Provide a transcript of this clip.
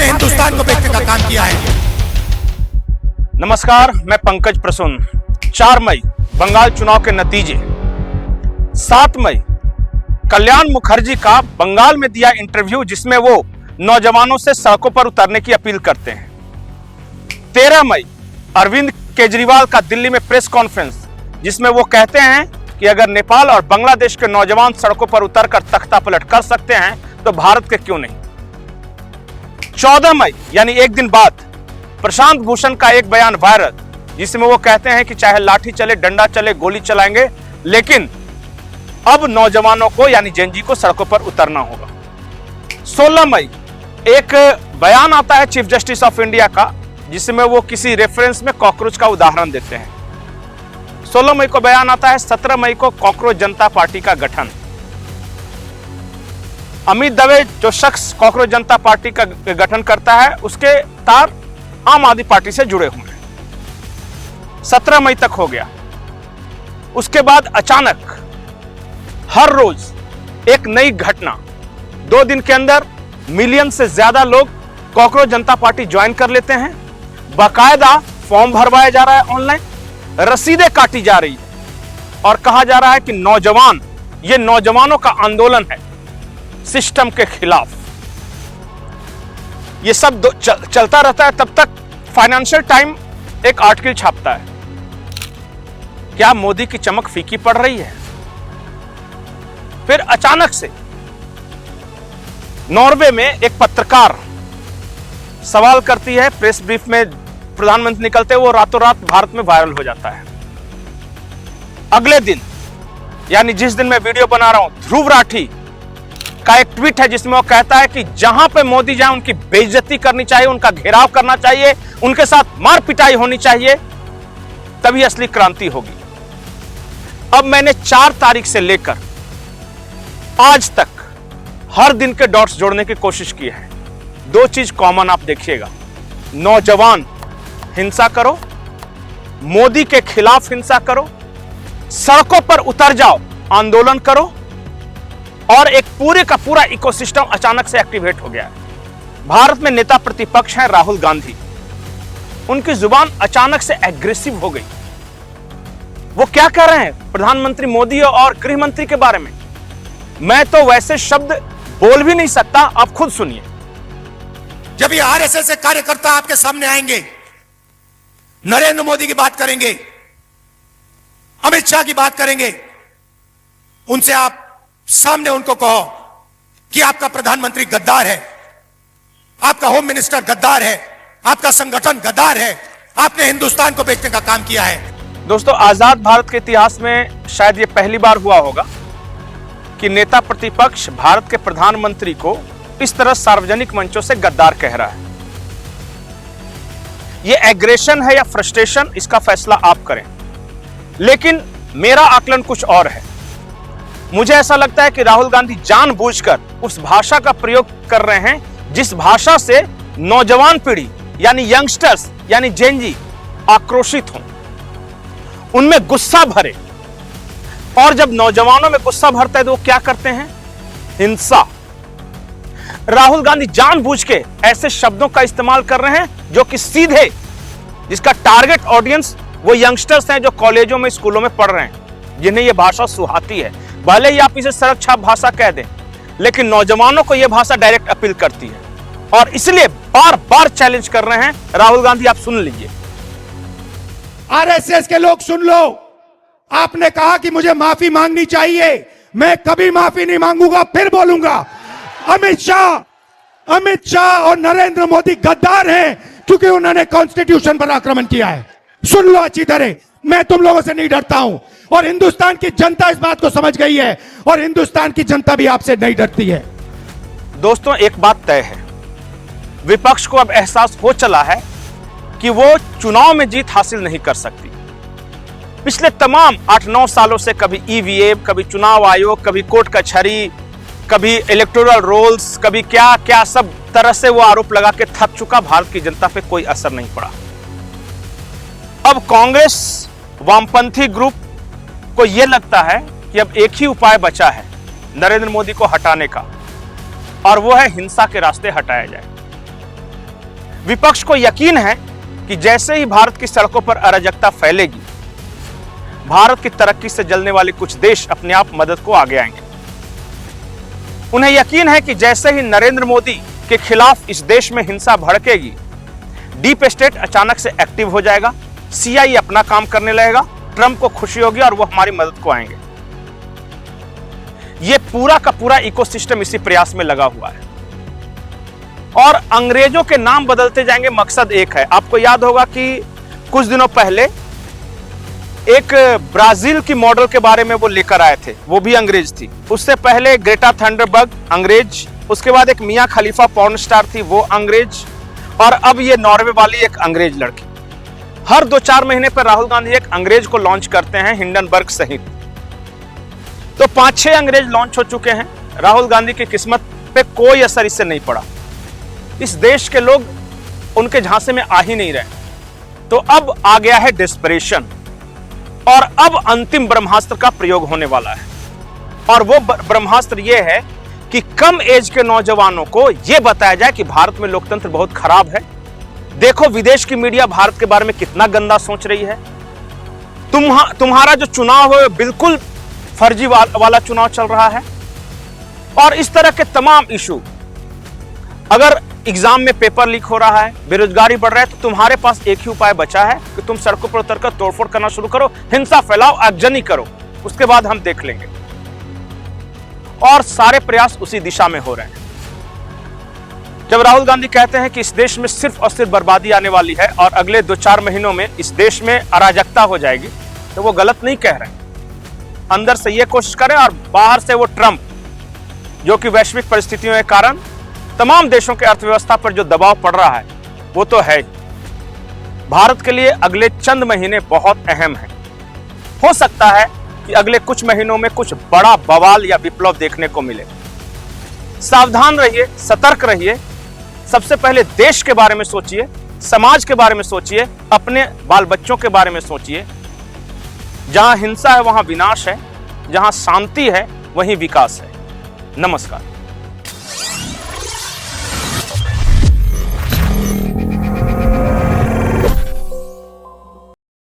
आपने हिंदुस्तान को बेचने का काम किया है। नमस्कार, मैं पंकज प्रसून। 4 मई बंगाल चुनाव के नतीजे। 7 मई कल्याण मुखर्जी का बंगाल में दिया इंटरव्यू जिसमें वो नौजवानों से सड़कों पर उतरने की अपील करते हैं। 13 मई अरविंद केजरीवाल का दिल्ली में प्रेस कॉन्फ्रेंस जिसमें वो कहते हैं कि अगर नेपाल और बांग्लादेश के नौजवान सड़कों पर उतरकर तख्ता पलट कर सकते हैं तो भारत के क्यों नहीं। 14 मई यानी एक दिन बाद प्रशांत भूषण का एक बयान वायरल जिसमें वो कहते हैं कि चाहे लाठी चले, डंडा चले, गोली चलाएंगे, लेकिन अब नौजवानों को यानी जेनजी को सड़कों पर उतरना होगा। 16 मई एक बयान आता है चीफ जस्टिस ऑफ इंडिया का जिसमें वो किसी रेफरेंस में कॉकरोच का उदाहरण देते हैं। 16 मई को बयान आता है 17 मई को कॉकरोच जनता पार्टी का गठन। अमित दवे जो शख्स कॉकरोच जनता पार्टी का गठन करता है उसके तार आम आदमी पार्टी से जुड़े हुए हैं। 17 मई तक हो गया। उसके बाद अचानक हर रोज एक नई घटना। 2 दिन के अंदर मिलियन से ज्यादा लोग कॉकरोच जनता पार्टी ज्वाइन कर लेते हैं। बाकायदा फॉर्म भरवाया जा रहा है ऑनलाइन, रसीदें काटी जा रही है और कहा जा रहा है कि नौजवान, ये नौजवानों का आंदोलन है सिस्टम के खिलाफ। ये सब चलता रहता है। तब तक फाइनेंशियल टाइम एक आर्टिकल छापता है, क्या मोदी की चमक फीकी पड़ रही है। फिर अचानक से नॉर्वे में एक पत्रकार सवाल करती है, प्रेस ब्रीफ में प्रधानमंत्री निकलते वो रातों रात भारत में वायरल हो जाता है। अगले दिन यानी जिस दिन मैं वीडियो बना रहा हूं, ध्रुव राठी का एक ट्वीट है जिसमें वो कहता है कि जहां पे मोदी जाए उनकी बेइज्जती करनी चाहिए, उनका घेराव करना चाहिए, उनके साथ मार पिटाई होनी चाहिए, तभी असली क्रांति होगी। अब मैंने 4 तारीख से लेकर आज तक हर दिन के डॉट्स जोड़ने की कोशिश की है। 2 चीज कॉमन आप देखिएगा, नौजवान हिंसा करो, मोदी के खिलाफ हिंसा करो, सड़कों पर उतर जाओ, आंदोलन करो, और एक पूरे का पूरा इकोसिस्टम अचानक से एक्टिवेट हो गया है। भारत में नेता प्रतिपक्ष हैं राहुल गांधी, उनकी जुबान अचानक से एग्रेसिव हो गई। वो क्या कह रहे हैं प्रधानमंत्री मोदी और गृह मंत्री के बारे में, मैं तो वैसे शब्द बोल भी नहीं सकता, आप खुद सुनिए। जब ये आरएसएस से कार्यकर्ता आपके सामने आएंगे, नरेंद्र मोदी की बात करेंगे, अमित शाह की बात करेंगे, उनसे आप सामने उनको कहो कि आपका प्रधानमंत्री गद्दार है, आपका होम मिनिस्टर गद्दार है, आपका संगठन गद्दार है, आपने हिंदुस्तान को बेचने का काम किया है। दोस्तों, आजाद भारत के इतिहास में शायद ये पहली बार हुआ होगा कि नेता प्रतिपक्ष भारत के प्रधानमंत्री को इस तरह सार्वजनिक मंचों से गद्दार कह रहा है। ये एग्रेशन है या फ्रस्ट्रेशन, इसका फैसला आप करें, लेकिन मेरा आकलन कुछ और है। मुझे ऐसा लगता है कि राहुल गांधी जानबूझकर उस भाषा का प्रयोग कर रहे हैं जिस भाषा से नौजवान पीढ़ी यानी यंगस्टर्स यानी जेनजी आक्रोशित हों, उनमें गुस्सा भरे। और जब नौजवानों में गुस्सा भरता है तो वो क्या करते हैं, हिंसा। राहुल गांधी जानबूझ के ऐसे शब्दों का इस्तेमाल कर रहे हैं जो कि सीधे, जिसका टारगेट ऑडियंस वो यंगस्टर्स हैं जो कॉलेजों में, स्कूलों में पढ़ रहे हैं, जिन्हें यह भाषा सुहाती है। भले ही आप इसे सड़क छाप भाषा कह दें, लेकिन नौजवानों को यह भाषा डायरेक्ट अपील करती है और इसलिए बार बार चैलेंज कर रहे हैं। राहुल गांधी, आप सुन लीजिए। आरएसएस के लोग सुन लो, आपने कहा कि मुझे माफी मांगनी चाहिए, मैं कभी माफी नहीं मांगूंगा, फिर बोलूंगा। अमित शाह और नरेंद्र मोदी गद्दार हैं क्योंकि उन्होंने कॉन्स्टिट्यूशन पर आक्रमण किया है। सुन लो अच्छी तरह, मैं तुम लोगों से नहीं डरता हूं और हिंदुस्तान की जनता इस बात को समझ गई है और हिंदुस्तान की जनता भी आपसे नहीं डरती है। दोस्तों, एक बात तय है, विपक्ष को अब एहसास हो चला है कि वो चुनाव में जीत हासिल नहीं कर सकती। पिछले तमाम 8-9 सालों से कभी ईवीएम, कभी चुनाव आयोग, कभी कोर्ट कचहरी, कभी इलेक्टोरल रोल्स, कभी क्या क्या, सब तरह से वो आरोप लगा के थक चुका। भारत की जनता पे कोई असर नहीं पड़ा। अब कांग्रेस वामपंथी ग्रुप को यह लगता है कि अब एक ही उपाय बचा है नरेंद्र मोदी को हटाने का, और वो है हिंसा के रास्ते हटाया जाए। विपक्ष को यकीन है कि जैसे ही भारत की सड़कों पर अराजकता फैलेगी, भारत की तरक्की से जलने वाले कुछ देश अपने आप मदद को आगे आएंगे। उन्हें यकीन है कि जैसे ही नरेंद्र मोदी के खिलाफ इस देश में हिंसा भड़केगी, डीप स्टेट अचानक से एक्टिव हो जाएगा, सीआईए अपना काम करने लगेगा, ट्रंप को खुशी होगी और वो हमारी मदद को आएंगे। ये पूरा का पूरा इकोसिस्टम इसी प्रयास में लगा हुआ है और अंग्रेजों के नाम बदलते जाएंगे, मकसद एक है। आपको याद होगा कि कुछ दिनों पहले एक ब्राजील की मॉडल के बारे में वो लेकर आए थे, वो भी अंग्रेज थी। उससे पहले ग्रेटा थंडरबर्ग अंग्रेज, उसके बाद एक मिया खलीफा पॉर्न स्टार थी, वो अंग्रेज, और अब ये नॉर्वे वाली एक अंग्रेज लड़की। हर 2-4 महीने पर राहुल गांधी एक अंग्रेज को लॉन्च करते हैं, हिंडनबर्ग सहित। तो 5-6 अंग्रेज लॉन्च हो चुके हैं। राहुल गांधी की किस्मत पे कोई असर इससे नहीं पड़ा। इस देश के लोग उनके झांसे में आ ही नहीं रहे। तो अब आ गया है डेस्परेशन और अब अंतिम ब्रह्मास्त्र का प्रयोग होने वाला है। और वो ब्रह्मास्त्र यह है कि कम एज के नौजवानों को यह बताया जाए कि भारत में लोकतंत्र बहुत खराब है। देखो विदेश की मीडिया भारत के बारे में कितना गंदा सोच रही है। तुम्हारा जो चुनाव है बिल्कुल फर्जी वाला चुनाव चल रहा है। और इस तरह के तमाम इशू, अगर एग्जाम में पेपर लीक हो रहा है, बेरोजगारी बढ़ रहा है, तो तुम्हारे पास एक ही उपाय बचा है कि तुम सड़कों पर उतरकर तोड़फोड़ करना शुरू करो, हिंसा फैलाओ, आगजनी करो, उसके बाद हम देख लेंगे। और सारे प्रयास उसी दिशा में हो रहे हैं। जब राहुल गांधी कहते हैं कि इस देश में सिर्फ और सिर्फ बर्बादी आने वाली है और अगले 2-4 महीनों में इस देश में अराजकता हो जाएगी, तो वो गलत नहीं कह रहे। अंदर से ये कोशिश करें और बाहर से वो ट्रंप, जो कि वैश्विक परिस्थितियों के कारण तमाम देशों के अर्थव्यवस्था पर जो दबाव पड़ रहा है वो तो है। भारत के लिए अगले चंद महीने बहुत अहम हैं। हो सकता है कि अगले कुछ महीनों में कुछ बड़ा बवाल या विप्लव देखने को मिले। सावधान रहिए, सतर्क रहिए। सबसे पहले देश के बारे में सोचिए, समाज के बारे में सोचिए, अपने बाल बच्चों के बारे में सोचिए। जहां हिंसा है वहां विनाश है, जहां शांति है वहीं विकास है। नमस्कार।